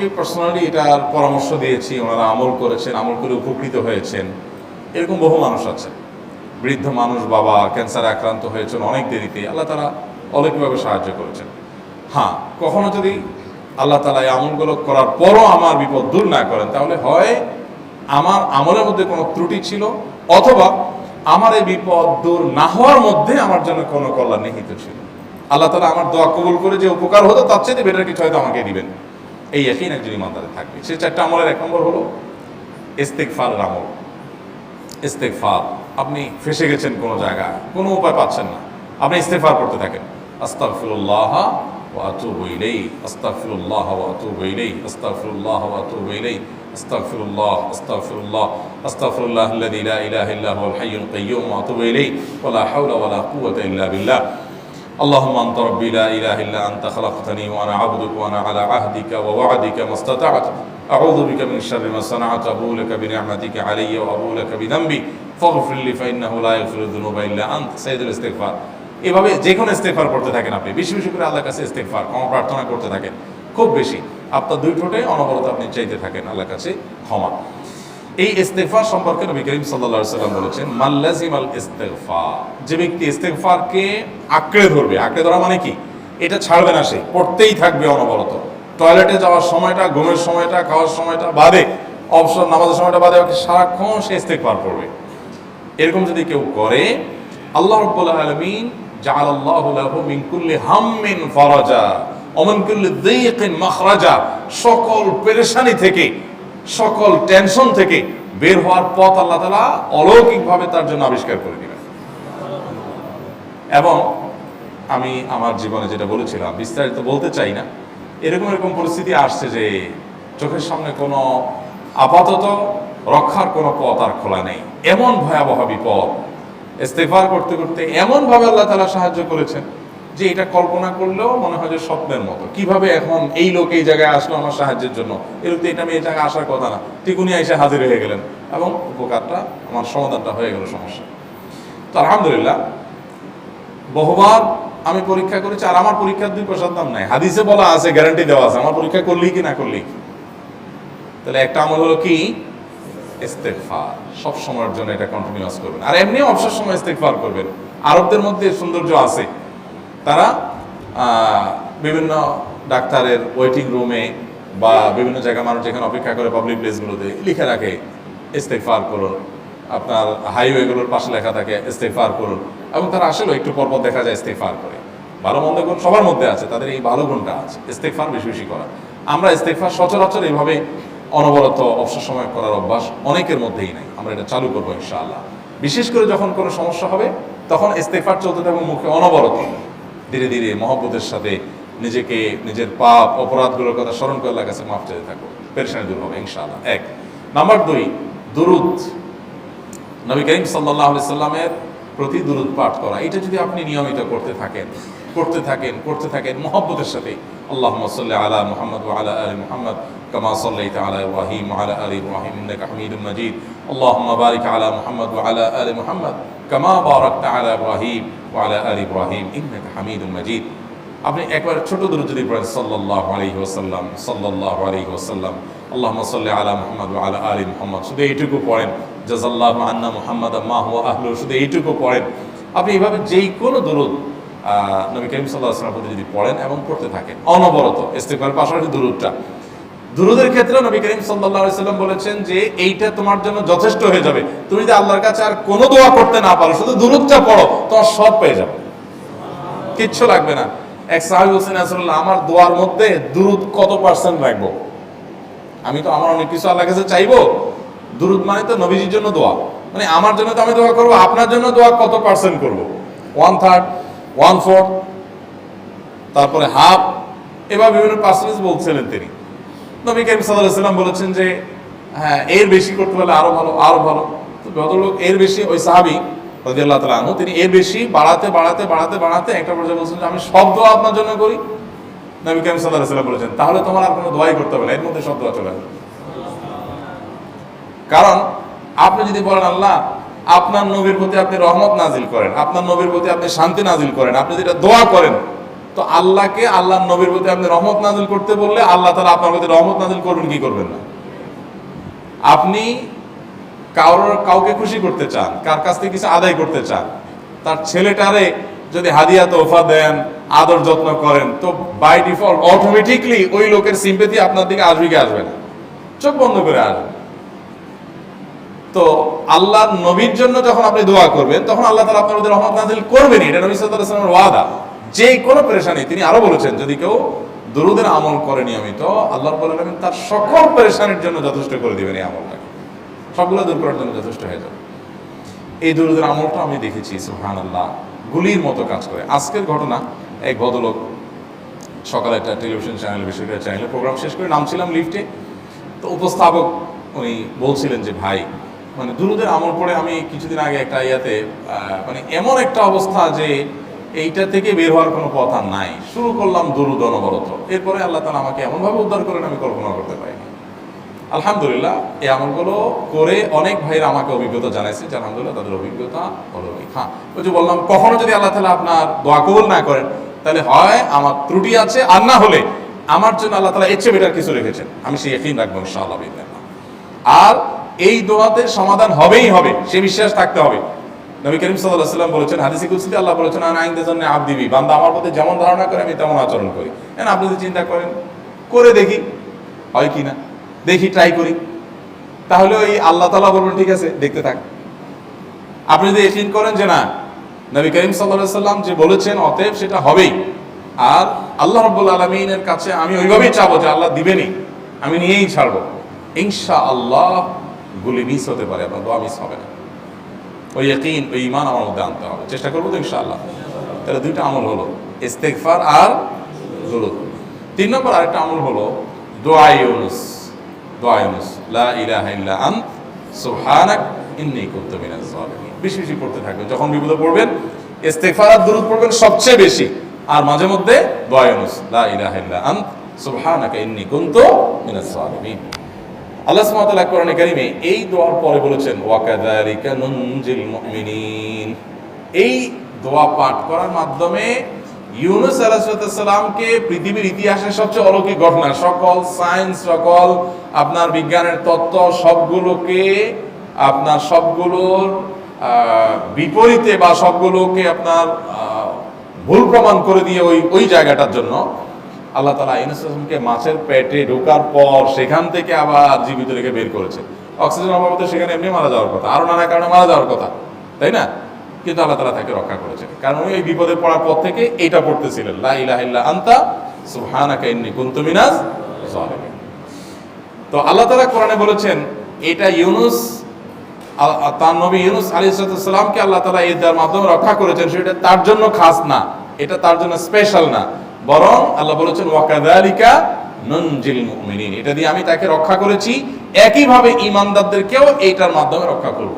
মানুষকে পার্সোনালি এটার পরামর্শ দিয়েছি, ওনারা আমল করেছেন, আমল করে উপকৃত হয়েছেন। এরকম বহু মানুষ আছে, বৃদ্ধ মানুষ, বাবা ক্যান্সারে আক্রান্ত হয়েছেন অনেক দেরিতে, আল্লাহ তাআলা অলৌকিকভাবে সাহায্য করেছেন। হ্যাঁ, কখনো যদি আল্লাহ তাআলা এই আমলগুলো করার পরও আমার বিপদ দূর না করেন, তাহলে হয় আমার আমলের মধ্যে কোনো ত্রুটি ছিল, অথবা আমার এই বিপদ দূর না হওয়ার মধ্যে আমার জন্য কোনো কল্যাণ নিহিত ছিল। আল্লাহ তাআলা আমার দোয়া কবুল করে যে উপকার হতো তার চেয়ে বেটার কিছু হয়তো আমাকে দিবেন, এই ইয়াকিন একজন ইমানদারের থাকবে। সেই 4টা আমলের 1 নম্বর হলো ইস্তেগফারের আমল। ইস্তেগফার, আপনি ফেসে গেছেন কোনো জায়গায়, কোনো উপায় পাচ্ছেন না, আপনি ইস্তেগফার করতে থাকেন। আস্তাগফিরুল্লাহ ওয়া আতুবু ইলাইহি, আস্তাগফিরুল্লাহ ওয়া আতুবু ইলাইহি, আস্তাগফিরুল্লাহ ওয়া আতুবু ইলাইহি, আস্তাগফিরুল্লাহ, আস্তাগফিরুল্লাহ, আস্তাগফিরুল্লাহাল্লাযী লা ইলাহা ইল্লা হুয়াল হাইয়ুল কাইয়্যুম ওয়া আতুবু ইলাইহি ওয়া লা হাওলা ওয়া লা কুওয়াতা ইল্লা বিল্লাহ। اللهم أنت ربي لا إله إلا أنت خلقتني وأنا عبدك وأنا على عهدك ووعدك ما استطعت أعوذ بك من شر ما صنعت أبوء لك بنعمتك علي وأبوء لك بذنبي فاغفر لي فإنه لا يغفر الذنوب إلا أنت سيد الاستغفار। এভাবে যে কোনো ইস্তেগফার করতে থাকেন, আপনি বেশি বেশি করে আল্লাহর কাছে ইস্তেগফার ক্ষমা প্রার্থনা করতে থাকেন, খুব বেশি আপনার 2 ঠোঁটে অনবরত আপনি চাইতে থাকেন আল্লাহর কাছে ক্ষমা। এই ইস্তেগফার সম্পর্কে নবী করিম সাল্লাল্লাহু আলাইহি ওয়াসাল্লাম বলেছেন, মান লাজিমাল ইস্তেগফার, যে ব্যক্তি ইস্তেগফারকে আঁকড়ে ধরবে, আঁকড়ে ধরা মানে কি, এটা ছাড়বে না, সে পড়তেই থাকবে অনবরত। টয়লেটে যাওয়ার সময়টা, ঘুমের সময়টা, খাওয়ার সময়টা বাদে, অবসর নামাজের সময়টা বাদে সারাক্ষণ সে ইস্তেগফার করবে। এরকম যদি কেউ করে, আল্লাহ রাব্বুল আলামিন জাআলাল্লাহু লাহু মিন কুল্লি হাম্মিন ফারাজা ওয়া মিন কুল্লি যায়কিন মাখরাজা, সকল পেরেশানি থেকে, সকল টেনশন থেকে বের হওয়ার পথ আল্লাহ তাআলা অলৌকিকভাবে তার জন্য আবিষ্কার করে দিবেন। এবং আমি আমার জীবনে যেটা বলেছিলাম, বিস্তারিত বলতে চাই না, এরকম পরিস্থিতি আসছে যে চোখের সামনে কোনো আপাতত রক্ষার কোনো পথ আর খোলা নেই, এমন ভয়াবহ বিপদ। ইস্তেগফার করতে করতে এমন ভাবে আল্লাহ তাআলা সাহায্য করেছেন যে এটা কল্পনা করলেও মনে হয় যে স্বপ্নের মতো। কিভাবে এখন এই লোক এই জায়গায় আসলো আমার সাহায্যের জন্য, এরকম এটা আমি এই জায়গায় আসার কথা না, ঠিক উনি এসে হাজির হয়ে গেলেন এবং উপকারটা, আমার সমাধানটা হয়ে গেল সমস্যা। তো আলহামদুলিল্লাহ, বহুবার আমি পরীক্ষা করেছি, আর আমার পরীক্ষার 2 পয়সার দাম নাই। হাদিসে বলা আছে, গ্যারান্টি দেওয়া আছে, আমার পরীক্ষা করলি কি না করলি। তাহলে একটা আমল হলো কি, ইস্তেগফার। সব সময়ের জন্য এটা কন্টিনিউয়াস করবেন, আর এমনিও অবসর সময় ইস্তেগফার করবেন। আরবদের মধ্যে সৌন্দর্য আছে, তারা বিভিন্ন ডাক্তারের ওয়েটিং রুমে বা বিভিন্ন জায়গায় মানুষ যেখানে অপেক্ষা করে পাবলিক প্লেসগুলোতে লিখে রাখে ইস্তেগফার করুন, আপনার হাইওয়েগুলোর পাশে লেখা থাকে ইস্তেগফার করুন, এবং তারা আসলে একটু পরপর দেখা যায় ইস্তেগফার করে। ভালো মন্দ গুণ সবার মধ্যে আছে, তাদের এই ভালো গুণটা আছে, ইস্তেগফার বেশি বেশি করা। আমরা ইস্তেগফার সচরাচর এইভাবে অনবরত অবসর সময় করার অভ্যাস অনেকের মধ্যেই নাই, আমরা এটা চালু করবো ইনশাআল্লাহ। বিশেষ করে যখন কোনো সমস্যা হবে তখন ইস্তেগফার চলতে থাকবে মুখে অনবরত, ধীরে ধীরে মহব্বতের সাথে নিজেকে, নিজের পাপ অপরাধগুলোর কথা স্মরণ করে আল্লাহর কাছে মাফ চাইতে থাকবো, পেরেশানি দূর হবে ইনশাআল্লাহ। 1 নাম্বার 2, দুরুদ। নবী করিম সাল্লাল্লাহু আলাইহি সাল্লামের প্রতি দুরুদ পাঠ করা, এটা যদি আপনি নিয়মিত করতে থাকেন মহব্বতের সাথে, আল্লাহুম্মা সাল্লি আলা মুহাম্মদ ওয়া আলা আলি মুহাম্মদ কামা সাল্লাইতা আলা ইব্রাহিম ওয়া আলা আলি ইব্রাহিম ইন্নাকা হামিদুম মাজিদ, আল্লাহুম্মা বারিক আলা মুহাম্মদ ওয়া আলা আলি মুহাম্মদ কামা বারাকতা আলা ইব্রাহিম ওয়া আলা আলি ইব্রাহিম ইন্নাকা হামিদুম মাজিদ। আপনি একবার ছোট দুরূদ যদি পড়েন, সাল্লাল্লাহু আলাইহি ওয়াসাল্লাম, সাল্লাল্লাহু আলাইহি ওয়াসাল্লাম, আল্লাহুম্মা সাল্লি আলা মুহাম্মদ ওয়া আলা আলি মুহাম্মদ, শুধু এইটুকু পড়েন। জাযাল্লাহু আন্না মুহাম্মাদান মা হুয়া আহলু, শুধু এইটুকু পড়েন। আপনি এইভাবে যেই কোনো দুরূদ নবী করিম সাল্লাল্লাহু আলাইহি ওয়াসাল্লাম যদি পড়েন এবং পড়তে থাকেন অনবরত, ইস্তেগফারের পাশাপাশি দুরূদের ক্ষেত্রে নবী করিম সাল্লাল্লাহু আলাইহি ওয়াসাল্লাম বলেছেন যে এইটা তোমার জন্য যথেষ্ট হয়ে যাবে। তুমি যদি আল্লাহর কাছে আর কোনো দোয়া করতে না পারো, শুধু দুরূদটা পড়ো, তোমার সব পেয়ে যাবে, কিচ্ছু লাগবে না। এক সাহাবী বলছেন, রাসূলুল্লাহ, আমার দোয়ার মধ্যে দুরূদ কত পার্সেন্ট রাখবো? আমি তো আমার অনেক কিছু আল্লাহর কাছে চাইবো, দুরূদ মানে তো নবীজির জন্য দোয়া, মানে আমার জন্য তো আমি দোয়া করবো, আপনার জন্য দোয়া কত পার্সেন্ট করবো? 1/3, 1/4, তারপরে হাফ, এবার বিভিন্ন পার্সেন্টেজ বলছিলেন তিনি। নবী করিম সাল্লাল্লাহু আলাইহি ওয়াসাল্লাম বলেছেন যে হ্যাঁ, এর বেশি করতে পারলে আরো ভালো, আরো ভালো। তো ভদ্রলোক এর বেশি, ওই সাহাবী রাদিয়াল্লাহু তাআলা আনহু, তিনি এর বেশি বাড়াতে একটা পর্যায়ে বলছেন যে আমি সব দোয়া আপনার জন্য করি। নবী করিম সাল্লাল্লাহু আলাইহি ওয়াসাল্লাম বলেছেন তাহলে তোমার আর কোনো দোয়াই করতে হবে না, এর মধ্যে সব দোয়া চলে আসবে। কারণ আপনি যদি বলেন আল্লাহ আপনার নবীর প্রতি আপনি রহমত নাজিল করেন, আপনার নবীর প্রতি আপনি শান্তি নাজিল করেন, আপনি যেটা দোয়া করেন তো আল্লাহকে আল্লাহর নবীর প্রতি আপনি রহমত নাজিল করতে বললে আল্লাহ তাআলা আপনার প্রতি রহমত নাজিল করবেন কি করবেন না? আপনি কাউকে খুশি করতে চান, কার কাছ থেকে কিছু আদায় করতে চান, তার ছেলেটারে যদি হাদিয়া তোহফা দেন, আদর যত্ন করেন, তো বাই ডিফল্ট অটোমেটিকলি ওই লোকের সিম্পেথি আপনার দিকে আসবে কি আসবে না? চোখ বন্ধ করে আসবে। তো আল্লাহর নবীর জন্য যখন আপনি দোয়া করবেন তখন আল্লাহ তাআলা আপনার প্রতি রহমত নাজিল করবেনই, এটা নবী সাল্লাল্লাহু আলাইহি ওয়াসাল্লামের ওয়াদা। যে কোনো পেরেশানি, তিনি আরো বলেছেন যদি কেউ দুরূদের আমল করে নিয়মিত, আল্লাহ রাব্বুল আলামিন তার সকল পেরেশানির জন্য যথেষ্ট করে দিবেন। এই আমলটাকে সবগুলো দূর করার জন্য যথেষ্ট হয়ে যাবে। এই দুরূদের আমলটা আমি দেখেছি সুবহানাল্লাহ গুলির মতো কাজ করে। আজকের ঘটনা, এক ভদ্রলোক সকালে একটা টেলিভিশন চ্যানেল, বেসরকারি চ্যানেলে প্রোগ্রাম শেষ করে নামছিলাম লিফটে, তো উপস্থাপক উনি বলছিলেন যে ভাই, মানে দুরূদের আমল পড়ে আমি কিছুদিন আগে একটা ইয়াতে মানে এমন একটা অবস্থা যে এইটা থেকে বের হওয়ার কোনো পথ আর নাই, শুরু করলাম দুরূদ অনবরত, এরপরে আল্লাহ তাআলা আমাকে এমনভাবে উদ্ধার করেন আমি কল্পনা করতে পারিনি। আলহামদুলিল্লাহ এই আমলগুলো করে অনেক ভাইরা আমাকে অভিজ্ঞতা জানাইছে যে আলহামদুলিল্লাহ তাদের অভিজ্ঞতা অলৌকিক। হ্যাঁ, ওই যে বললাম, কখনো যদি আল্লাহ তাআলা আপনার দোয়া কবুল না করেন তাহলে হয় আমার ত্রুটি আছে, আর না হলে আমার জন্য আল্লাহ তাআলা এর চেয়ে বেটার কিছু রেখেছেন, আমি সেই ইয়াকিন রাখবো ইনশাআল্লাহ বিইذنিল্লাহ। আর এই দোয়াতে সমাধান হবেই হবে, সে বিশ্বাস থাকতে হবে। নবী করিম সাল্লাল্লাহু আলাইহি ওয়াসাল্লাম বলেছেন, হাদিসে কুদসিতে আল্লাহ বলেছেন, আনা ইনদাযান্নি আবদি বি, বান্দা আমার প্রতি যেমন ধারণা করে আমি তেমন আচরণ করি। আপনি যদি চিন্তা করেন, করে দেখি হয় কিনা, দেখি ট্রাই করি, তাহলে ওই আল্লাহ তাআলা বলবেন ঠিক আছে দেখতে থাক। আপনি যদি ইয়াকিন করেন যে না নবী করিম সাল্লাল্লাহু আলাইহি ওয়াসাল্লাম যে বলেছেন অতএব সেটা হবেই, আর আল্লাহ রাব্বুল আলামিনের কাছে আমি ওইভাবেই চাবো যে আল্লাহ দিবেনই, আমি নিয়েই ছাড়বো, ইনশাআল্লাহ গুলি মিস হতে পারে, আপনার দোয়া মিস হবে না। ওই ইয়াকিন, ওই ঈমান আমার মধ্যে আনতে হবে, চেষ্টা করবো তো ইনশাআল্লাহ। তাহলে দুইটা আমল হলো, ইস্তেগফার আর দুরূদ। 3 নম্বর আরেকটা আমল হলো দোয়া ইউনুস। দোয়া ইউনুস, লা ইলাহা ইল্লা আন্ত সুবহানাক ইন্নী কুনতু মিনাজ জালিমিন। বেশি বেশি পড়তে থাকবেন, যখন বিপদে পড়বেন ইস্তেগফার আর দুরূদ পড়বেন সবচেয়ে বেশি, আর মাঝে মধ্যে দোয়া ইউনুস, লা ইলাহা ইল্লা আন্ত সুবহানাকা ইন্নী কুনতু মিনাজ জালিমিন। আল্লাহ সুবহানাহু ওয়া তাআলা কোরআনে কারীমে এই দোয়ার পরে বলেছেন, ওয়া কাযালিকা নুনজিল মুমিনিন। এই দোয়া পাঠ করার মাধ্যমে ইউনুস আলাইহিস সালামকে পৃথিবীর ইতিহাসের সবচেয়ে অলৌকিক ঘটনা, সকল সায়েন্স, সকল আপনার বিজ্ঞানের তত্ত্ব সবগুলোকে আপনার সবগুলোর বিপরীতে বা সবগুলোকে আপনার ভুল প্রমাণ করে দিয়ে ওই জায়গাটার জন্য আল্লাহ তাআলা ইউনুস আলাইহিসকে মাছের পেটে ঢোকার পর সেখান থেকে আবার জীবিত রেখে বের করেছে। অক্সিজেন অভাবে সেখানে এমনি মারা যাওয়ার কথা, আরো নানা কারণে মারা যাওয়ার কথা, তাই না? কিন্তু আল্লাহ তাআলা তাকে রক্ষা করেছেন, কারণ উনি এই বিপদে পড়ার পর থেকে এটা পড়তেছিলেন, লা ইলাহা ইল্লা আনতা সুবহানাকা ইন্নী কুনতু মিনাজ জালিমিন। তো আল্লাহ তাআলা কোরআনে বলেছেন এটা ইউনুস, তার নবী ইউনুস আলাইহিস সালামকে আল্লাহ তাআলা এর মাধ্যমে রক্ষা করেছেন, সেটা তার জন্য খাস না, এটা তার জন্য স্পেশাল না, বরং আল্লাহ বলেছেন ওয়া কাযালিকা নুনজিল মুমিনিন, এটা দিয়ে আমি তাকে রক্ষা করেছি, একইভাবে ঈমানদারদেরকেও এইটার মাধ্যমে রক্ষা করব।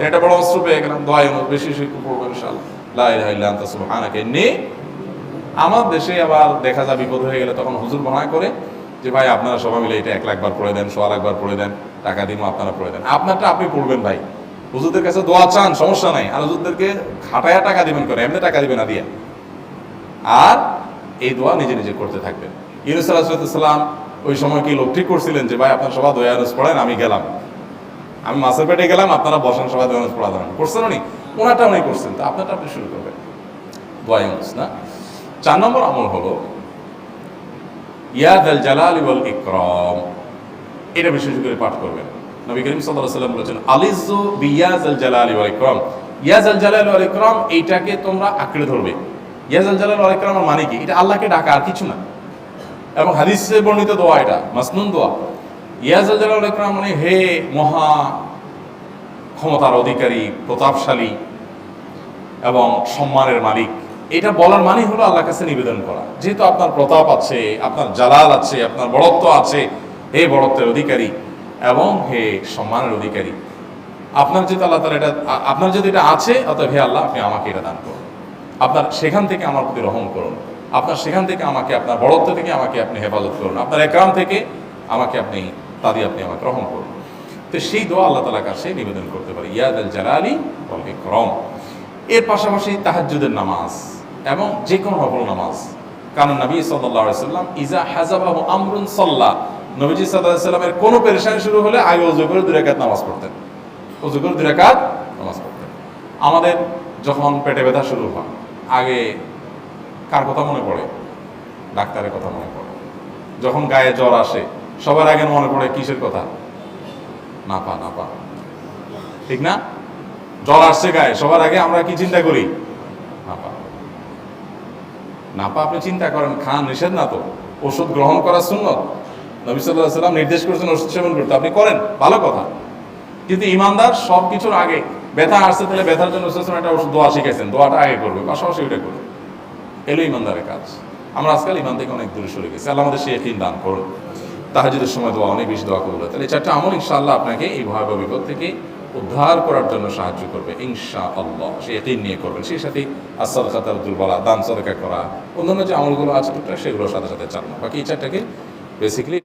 এটা বড় অস্ত্র পেয়ে গেলাম। দোয়া ইউনুস বেশি বেশি পড়বো ইনশাআল্লাহ, লা ইলাহা ইল্লা আনতা সুবহানাকা ইন্নী। আমার দেশে আবার দেখা যায় বিপদ হয়ে গেলে তখন হুজুর বানায় করে যে ভাই আপনারা সবাই মিলে এটা 1 লাখ বার পড়ে দেন, 100 লাখ বার পড়ে দেন, টাকা দিব আপনারা পড়ে দেন। আপনারটা আপনি পড়বেন ভাই, হুজুরদের কাছে দোয়া চান সমস্যা নাই, আর হুজুরদেরকে খাটায়া টাকা দিবেন করে, এমনি টাকা দিবেন না দিয়ে, আর এই দোয়া নিজে নিজে করতে থাকবেন। ইউনুস আলাইহিস সালাম ওই সময় কি লোক ঠিক করছিলেন যে ভাই আপনারা সবাই দোয়া ইউনুস পড়েন, আমি গেলাম, আমি মাছের পেটে গেলাম, আপনারা বসেন সবাই দোয়া ইউনুস পড়া দেন, করছেন উনি? ওনারটা উনি করছেন, তো আপনারটা আপনি শুরু করবেন দোয়া ইউনুস না। 4 নম্বর আমল হলো ইয়া যাল জালালি ওয়াল ইকরাম, এটা বিশেষ করে পাঠ করবেন। নবী করিম সাল্লাল্লাহু আলাইহি ওয়াসাল্লাম বলেছেন আলিযু বিয়া যাল জালালি ওয়াল ইকরাম, ইয়া যাল জালালি ওয়াল ইকরাম, এইটাকে তোমরা আঁকড়ে ধরবে। ইয়া যাল জালালি ওয়াল ইকরামের মানে কি? এটা আল্লাহকে ডাকা, আর কিছু না, এবং হাদিসে বর্ণিত দোয়া, এটা মাসনুন দোয়া। ইয়া যাল জালালি ওয়াল ইকরাম মানে হে মহা ক্ষমতার অধিকারী, প্রতাপশালী এবং সম্মানের মালিক, এটা বলার মানে হলো আল্লাহর কাছে নিবেদন করা, যেহেতু আপনার প্রতাপ আছে, আপনার জালাল আছে, আপনার বড়ত্ব আছে, হে বড়ত্বের অধিকারী এবং হে সম্মানের অধিকারী, আপনার যেহেতু আল্লাহ তাআলা এটা, আপনার যদি এটা আছে, অতএব হে আল্লাহ আপনি আমাকে এটা দান করুন, আপনার সেখান থেকে আমার প্রতি রহম করুন, আপনার সেখান থেকে আমাকে, আপনার বড়ত্ব থেকে আমাকে আপনি হেফাজত করুন, আপনার একরাম থেকে আমাকে আপনি, তা দিয়ে আপনি আমাকে রহম করুন। তো সেই দোয়া আল্লাহ তাআলার কাছে নিবেদন করতে পারি, ইয়া যাল জালালি ওয়াল ইকরাম। এর পাশাপাশি তাহাজ্জুদের নামাজ, এবং যে কোনো নফল নামাজ। কারণ নবী সাল্লাল্লাহু আলাইহি সাল্লাম ইজা হাজাবাহু আমরুন সাল্লা, নবীজি সাল্লাল্লাহু আলাইহি সাল্লামের কোনো পেরেশানি শুরু হলে আগে ওযু করে 2 রাকাত নামাজ পড়তেন, ওযু করে 2 রাকাত নামাজ পড়তেন। আমাদের যখন পেটে ব্যথা শুরু হয় আগে কার কথা মনে পড়ে? ডাক্তারের কথা মনে পড়ে। যখন গায়ে জ্বর আসে সবার আগে মনে পড়ে কিসের কথা? নাপা, নাপা, ঠিক না? জ্বর আসছে গায়ে, সবার আগে আমরা কি চিন্তা করি? নাপা। নাপা আপনি চিন্তা করেন, খান, নিষেধ না তো, ওষুধ গ্রহণ করা সুন্নত। নবী সাল্লাল্লাহু আলাইহি সাল্লাম নির্দেশ করেছেন ওষুধ সেবন করতে, আপনি করেন, ভালো কথা। কিন্তু ইমানদার সব কিছুর আগে ব্যথা আসছে, তাহলে ব্যথার জন্য একটা ওষুধ দোয়া শিখেছেন, দোয়াটা আগে করবে, পাশাপাশি ওইটা করবে। এলো ইমানদারের কাজ। আমরা আজকাল ইমান থেকে অনেক দূরে সরে গেছি। আল্লাহ আমাদের সেই ইয়াকিন দান করুন। তাহাজ্জুদের সময় দোয়া, অনেক বেশি দোয়া করবে। তাহলে 4টা আমল ইনশাআল্লাহ আপনাকে এই ভয়াবহ বিপদ থেকে উদ্ধার করার জন্য সাহায্য করবে ইনশাআল্লাহ। সেই ইয়াকিন নিয়ে করবেন। সেই সাথে as-সাদাকাতুল বলা, দান সদকা করা, অন্যান্য যে আমলগুলো আছে সেগুলোর সাথে সাথে চালানো। বাকি এই 4টাকে বেসিক্যালি